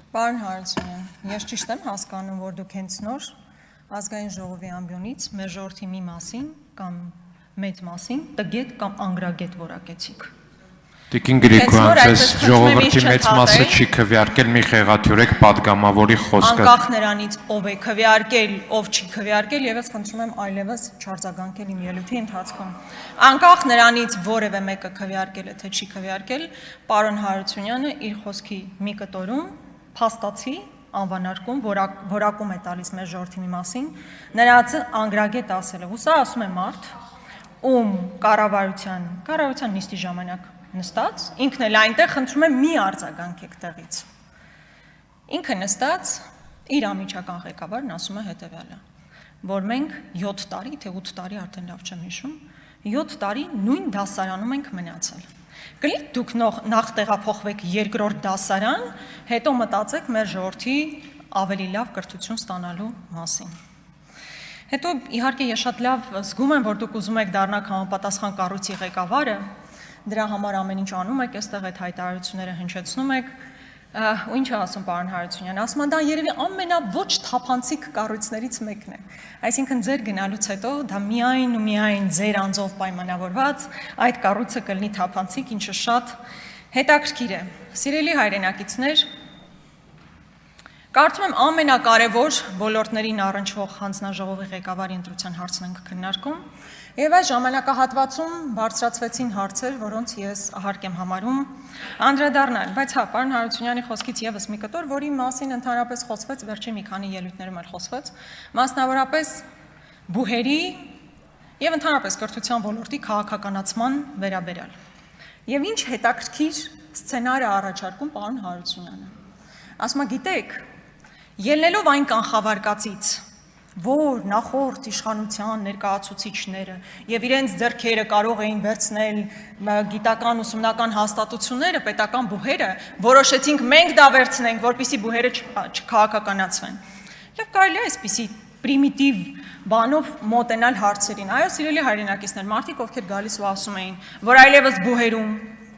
Պարոն Հարությունյան, ես ճիշտ եմ հասկանում, որ դուք հենց նոր ազգային ժողովի ամբիոնից մեր ժողովրդի մի մասին կամ մեծ մասին տգետ կամ անգրագետ որակեցիք։ Տիկին Գրիգորյան, ձեզ ժողովրդի մեծ մասը չի քվեարկել, մի խեղաթյուրեք պատգամավորի խոսքը։ Անկախ նրանից ով է քվեարկել, ով չի քվեարկել, եւ ես խնդրում եմ այլևս չարձագանքել իմ ելույթի ընթացքում։ Անկախ նրանից որևէ մեկը քվեարկել է թե չի քվեարկել, պարոն Հարությունյանը իր խոսքի մի կտորում փաստացի անվանարկում, որակում է տալիս մեր ժողովրդի մի մասին, նրանց անգրագետ ասել է, ու սա ասում է մարդ, ում կառավարության նիստի ժամանակ նստած, ինքն էլ այնտեղ խնդրում է մի արձագանքեք տեղից։ Ինքը նստած իր անմիջական ղեկավարն ասում է հետևյալը, որ մենք 7 տարի, թե 8 տարի արդեն լավ չեմ հիշում, 7 տարի նույն դասարանում ենք մնացել։ Կլինի դուք նախ տեղափոխվեք երկրորդ դասարան, հետո մտածեք մեր ժողովրդի ավելի լավ կրթություն ստանալու մասին։ Հետո իհարկե ես շատ լավ զգում եմ, որ դուք ուզում եք դառնալ համապատասխան կառույցի ղեկավարը, դրա համար ամեն ինչ անում եք, այստեղ այդ հայտարարությունները հնչեցնում եք, ու ինչ ասում պարոն Հարությունյան, ասում են դա երևի ամենաոչ թափանցիկ կառույցներից մեկն է, այսինքն ձեր գնալուց հետո դա միայն ու միայն ձեր անձով պայմանավորված, այդ կառույցը կլինի թափանցիկ, ինչը շատ հետաքրքիր է։ Սիրելի հայրենակիցներ, կարծում եմ ամենակարևոր ոլորտներին առնչվող հանձնաժողովի ղեկավարի ընտրության հարցն ենք քննարկում, եւ այս ժամանակահատվածում բարձրացվեցին հարցեր, որոնց ես ahարկ եմ համարում անդրադառնալ, բայց հա, պարոն Հարությունյանի խոսքից եւս մի կտոր, որի մասին ընդհանրապես խոսվեց, վերջին մի քանի ելույթներում էլ խոսվեց, մասնավորապես բուհերի եւ ընդհանրապես կրթության ոլորտի քաղաքականացման վերաբերյալ։ Եվ ինչ հետաքրքիր սցենար է առաջարկում պարոն Հարությունյանը։ Ասում է, գիտեք, ելնելով այն կանխավարկածից, որ նախորդ իշխանության ներկայացուցիչները եւ իրենց ձեռքերը կարող էին վերցնել գիտական ուսումնական հաստատությունները, պետական բուհերը, որոշեցինք մենք դա վերցնենք, որպեսզի բուհերը չքաղաքականացվեն։ Եվ կարելի է այսպիսի պրիմիտիվ բանով մոտենալ հարցերին։ Այո, սիրելի հայրենակիցներ, մարդիկ ովքեր գալիս ու ասում էին, որ այլևս բուհերում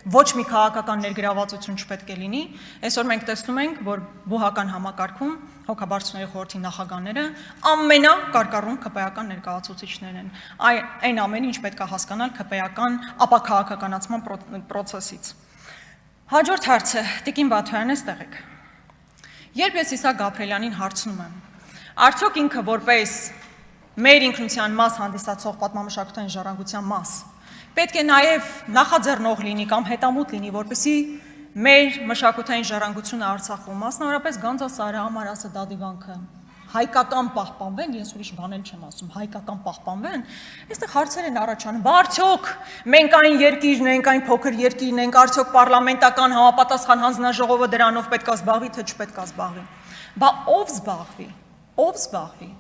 ոչ մի քաղաքական ներգրավվածություն չպետք է լինի, այսօր մենք տեսնում ենք, որ բուհական համակարգում հոգաբարձուների խորհրդի նախագահները ամենակարկառուն ԿՊ-ական ներկայացուցիչներն են։ Այն ամենը, ինչ պետք է հասկանալ ԿՊ-ական ապաքաղաքականացման պրոցեսից։ Հաջորդ հարցը, Տիկին Բաթոյան, այստեղ եք։ Երբ ես Իսահակ Գաբրելյանին հարցնում եմ, արդյոք ինքը որպես մեր ինքնության մաս հանդիսացող պատմամշակութային ժառանգության մաս պետք է նաև նախաձեռնող լինի կամ հետամուտ լինի, որպեսզի մեր մշակութային ժառանգությունը Արցախում, մասնավորապես Գանձասարը, Ամարասը, Դադիվանքը, հայկական պահպանվեն, ես ուրիշ բանել չեմ ասում, հայկական պահպանվեն, այստեղ հարցեր են առաջանում, բա արդյոք մենք այն երկիրն ենք, այն փոքր երկիրն ենք, արդյոք պարլամենտական համապատասխան հանձնաժողովը դրանով պետք է զբաղվի, թե չպետք է զբաղվի։ Բա ով զբաղվի։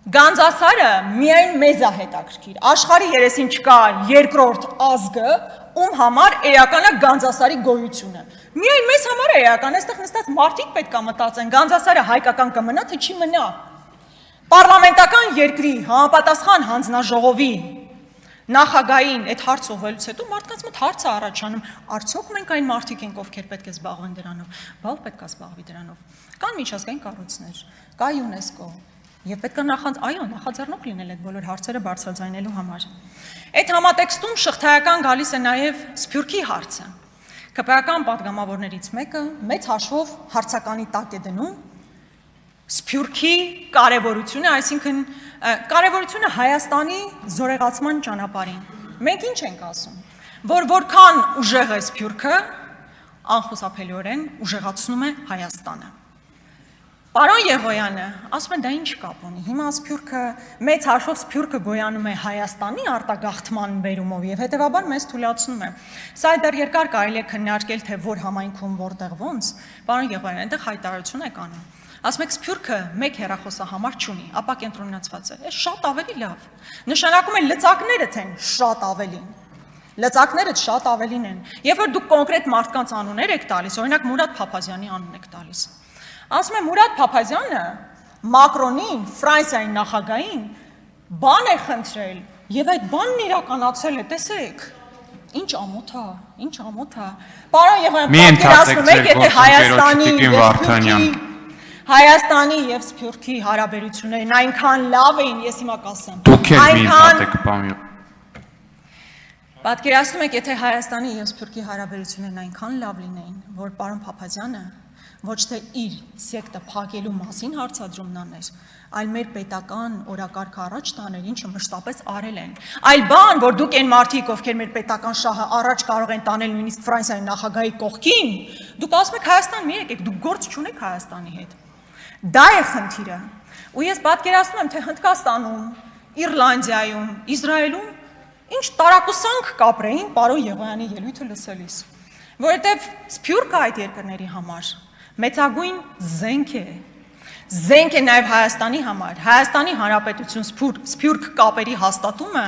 Գանձասարը միայն մեզ է հետաքրքիր, աշխարհի երեսին չկա երկրորդ ազգը, ում համար էական է Գանձասարի գոյությունը։ Միայն մեզ համար է էական, այստեղ նստած մարդիկ պետք է մտածեն, Գանձասարը հայկական կմնա, թե չի մնա։ Պարլամենտական երկրի համապատասխան հանձնաժողովի նախագահային այդ հարցը ուղղելուց հետո մարդկանց մոտ հարց է առաջանում, արդյոք մենք այն մարդիկ ենք, ովքեր պետք է զբաղվեն դրանով, բա ով պետք է զբաղվի դրանով։ Կան միջազգային կառույցներ, կա ՅՈՒՆԵՍԿՕ, եւ պետք է նախաձեռնող լինել այդ բոլոր հարցերը բարձրաձայնելու համար։ Այդ համատեքստում շղթայական գալիս է նաեւ Սփյուռքի հարցը։ ԿՊ-ական պատգամավորներից մեկը մեծ հաշվով հարցականի տակ է դնում Սփյուռքի կարևորությունը, այսինքն կարևորությունը Հայաստանի զորեղացման ճանապարհին։ Մենք ինչ ենք ասում, որ որքան ուժեղ է Սփյուռքը, անխուսափելիորեն ուժեղացնում է Հայաստանը։ Պարոն Եղոյանը, ասում են դա ինչ կապ ունի, հիմա Սփյուռքը, մեծ հաշվով Սփյուռքը գոյանում է Հայաստանի արտագաղթման բերումով եւ հետեւաբար մեզ թույլատնում է։ Սա դեռ երկար կարելի է քննարկել, թե որ համայնքում որտեղ ոնց, պարոն Եղոյան, այնտեղ հայտարարություն եք անում։ Ասում եք Սփյուռքը մեկ հեռախոսահամար չունի, ապա կենտրոնացված է։ Այս շատ ավելի լավ։ Նշանակում է լծակները թեն շատ ավելին։ Լծակները շատ ավելին են։ Երբ որ դուք կոնկրետ մարդկանց անուններ եք տալիս, օրինակ Մուրադ Փափազյանի անուն եք տալիս։ Ասում եմ Մուրադ Փափազյանը Մակրոնին, Ֆրանսիայի նախագահին բան է խնդրել եւ այդ բանն իրականացել է, տեսեք։ Ինչ ամոթ է, ինչ ամոթ է։ Պարոն Եղոյան, Մի պատկերացնում եք, եթե Հայաստանի եւ Սփյուռքի հարաբերություններն այնքան լավ էին, ես հիմա կասեմ։ Դուք եք մի ընդհատեք, պարոն։ Պատկերացնում եք, եթե Հայաստանի եւ Սփյուռքի հարաբերություններն այնքան լավ լինեին, որ պարոն Փափազյանը ոչ թե իր սեկտը փակելու մասին հարցադրումն աներ, այլ մեր պետական օրակարգը առաջ տաներ, ինչը մշտապես արել են։ Այլ բան, որ դուք այն մարդիկ, ովքեր մեր պետական շահը առաջ կարող են տանել նույնիսկ Ֆրանսիայի նախագահի կողքին, դուք ասում եք Հայաստան մի եկեք, դուք գործ չունեք Հայաստանի հետ։ Դա է խնդիրը։ Ու ես պատկերացնում եմ, թե Հնդկաստանում, Իռլանդիայում, Իսրայելում ինչ տարակուսանք կապրեին պարոն Եղոյանի ելույթը լսելիս, որովհետև Սփյուռքը այդ երկրների համար մեծագույն զենք է նաև Հայաստանի համար, Հայաստանի Հանրապետություն Սփյուռք կապերի հաստատումը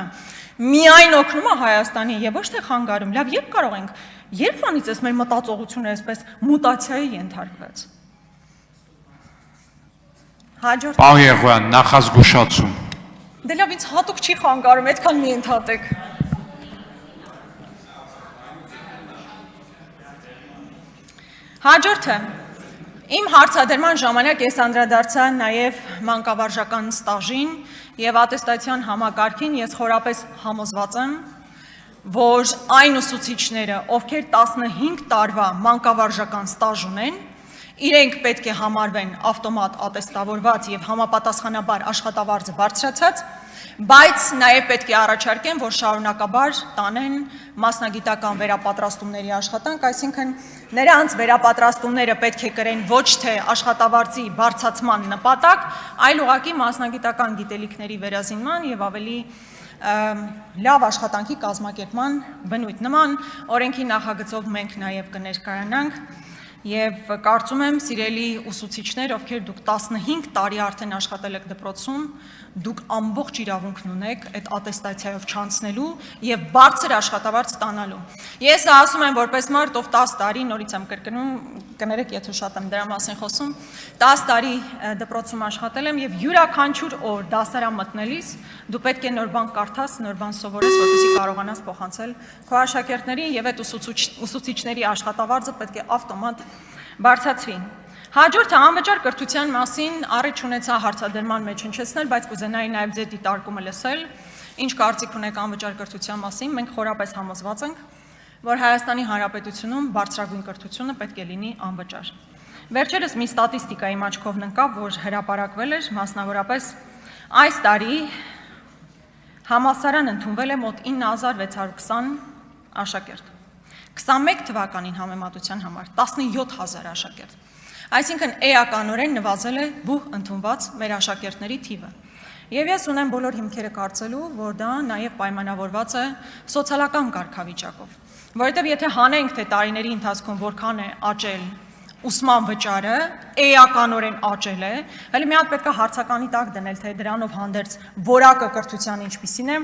միայն օգնում է Հայաստանի եւ ոչ թե խանգարում, լավ երբ կարող ենք, երբ անից էս մեր մտածողությունը այսպես մուտացիայի ենթարկվեց։ Հաջորդ Պարոն Եղոյան, նախազգուշացում։ Դե լավ, ինձ հատուկ չի խանգարում, այդքան մի ընդհատեք։ Հաջորդը, իմ հարցադրման ժամանակ ես անդրադարձա նաև մանկավարժական ստաժին և ատեստացիան համակարգին, ես խորապես համոզված եմ, որ այն ուսուցիչները, ովքեր 15 տարվա մանկավարժական ստաժ ունեն, իրենք պետք է համարվեն ավտոմատ ատեստավորված և համապատասխանաբար աշխատավարձը բարձրացած, բայց նաև պետք է առաջարկեն, որ շարունակաբար տանեն մասնագիտական վերապատրաստումների աշխատանք, այսինքն նրանց վերապատրաստումները պետք է կրեն ոչ թե աշխատավարձի բարձրացման նպատակ, այլ ուղղակի մասնագիտական գիտելիքների վերազինման և ավելի լավ աշխատանքի կազմակերպման բնույթ նման օրենքի նախագծով մենք նաև կներկայանանք Եվ կարծում եմ, սիրելի ուսուցիչներ, ովքեր դուք 15 տարի արդեն աշխատել եք դպրոցում, դուք ամբողջ իրավունքն ունեք այդ ատեստացիայով չանցնելու եւ բարձր աշխատավարձ ստանալու։ Ես ասում եմ, որպես մարդ, ով 10 տարի, նորից եմ կրկնում, կներեք, եթե շատ եմ դրա մասին խոսում, 10 տարի դպրոցում աշխատել եմ եւ յուրաքանչյուր օր դասարան մտնելիս դու պետք է նոր բան կարդաս, նոր բան սովորես, որպեսզի կարողանաս փոխանցել քո աշակերտներին եւ այդ ուսուցիչների աշխատավարձը պետք է ավտոմատ բարձրացվի։ Հաջորդը անվճար կրթության մասին առիթ ունեցա հարցադրման մեջ հնչեցնել, բայց կուզենայի նաև ձեր դիտարկումը լսել, ինչ կարծիք ունեք անվճար կրթության մասին, մենք խորապես համոզված ենք, որ Հայաստանի Հանրապետությունում բարձրագույն կրթությունը պետք է լինի անվճար։ Վերջերս մի ստատիստիկա իմ աչքով ընկավ, որ հրապարակվել էր, մասնավորապես այս տարի համալսարան ընդունվել է մոտ 9620 աշակերտ։ 21 թվականին համեմատության համար 17000 աշակերտ։ Այսինքն էականորեն նվազել է բուհ ընդունված մեր աշակերտների թիվը։ Եվ ես ունեմ բոլոր հիմքերը կարծելու, որ դա նաև պայմանավորված է սոցիալական կարգավիճակով։ Որովհետև եթե հանենք, թե տարիների ընթացքում որքան է աճել ուսման վճարը, էականորեն աճել է, հələ մի հատ պետք է հարցականի տակ դնել, թե դրանով հանդերձ որակը կրթության ինչպիսին է,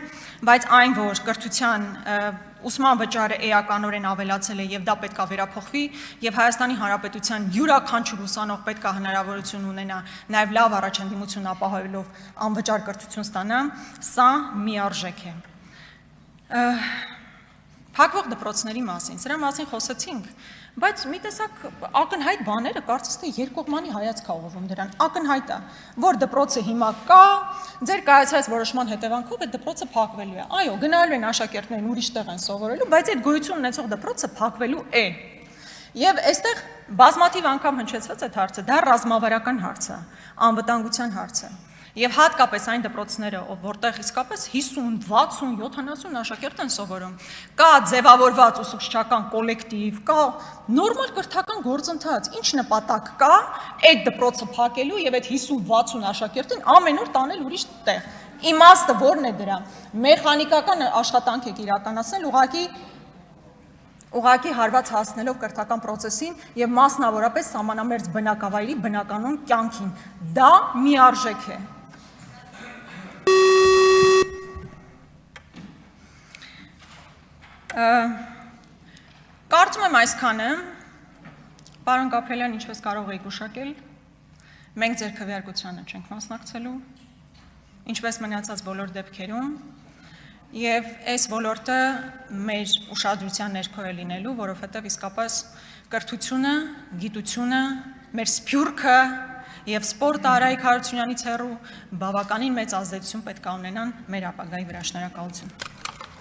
բայց այն, որ կրթության ուսման վճարը էականորեն ավելացել է եւ դա պետք է վերափոխվի եւ Հայաստանի Հանրապետության յուրաքանչյուր ուսանող պետք է հնարավորություն ունենա նաեւ լավ առաջադիմություն ապահովելով անվճար կրթություն ստանա, սա միարժեք է։ Փակվող դպրոցների մասին, սրա մասին խոսեցինք, բայց մի տեսակ ակնհայտ բաները կարծես թե երկկողմանի հայացք է ուղղվում դրան, ակնհայտ է, որ դպրոցը հիմա կա, ձեր կայացած որոշման հետևանքով այդ դպրոցը փակվելու է։ Այո, գնալու են աշակերտներն ուրիշ տեղ են սովորելու, բայց այդ գոյություն ունեցող դպրոցը փակվելու է։ Եվ այստեղ բազմաթիվ անգամ հնչեցված այդ հարցը, դա ռազմավարական հարց է, անվտանգության հարց է։ Եվ հատկապես այն դպրոցները, որտեղ իսկապես 50, 60, 70 աշակերտ են սովորում, կա ձևավորված ուսուցչական կոլեկտիվ, կա նորմալ կրթական գործընթաց, ինչ նպատակ կա այդ դպրոցը փակելու եւ այդ 50-60 աշակերտին ամեն օր տանել ուրիշ տեղ։ Իմաստը որն է դրա։ Մեխանիկական աշխատանք եք իրականացնել, ուղղակի հարված հասնելով կրթական պրոցեսին եւ մասնավորապես սահմանամերձ բնակավայրի բնականոն կյանքին։ Դա միարժեք է։ Կարծում եմ այսքանը, պարոն Գաբրելյան, ինչպես կարող եք գուշակել, մենք ձեր քվեարկությանը չենք մասնակցելու, ինչպես մնացած բոլոր դեպքերում, Եվ այս ոլորտը մեր ուշադրության ներքո է լինելու, որովհետև իսկապես կրթությունը, գիտությունը, մեր սփյուռքը եւ սպորտը Արայիկ Հարությունյանից հեռու բավականին մեծ ազդեցություն պետք է ունենան մեր ապագայի վրա։ Շնորհակալություն։